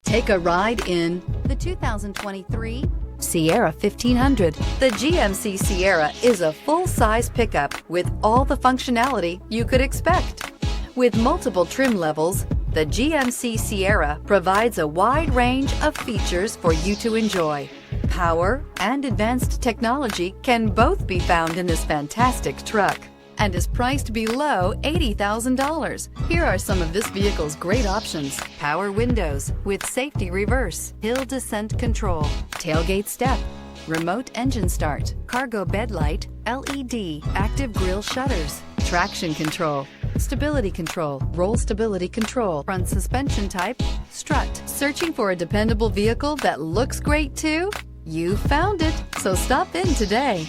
Take a ride in the 2023 Sierra 1500. The GMC Sierra is a full-size pickup with all the functionality you could expect. With multiple trim levels, the GMC Sierra provides a wide range of features for you to enjoy. Power and advanced technology can both be found in this fantastic truck and is priced below $80,000. Here are some of this vehicle's great options: power windows with safety reverse, hill descent control, tailgate step, remote engine start, cargo bed light, LED, active grille shutters, traction control, stability control, roll stability control, front suspension type, strut. Searching for a dependable vehicle that looks great too? You found it, so stop in today.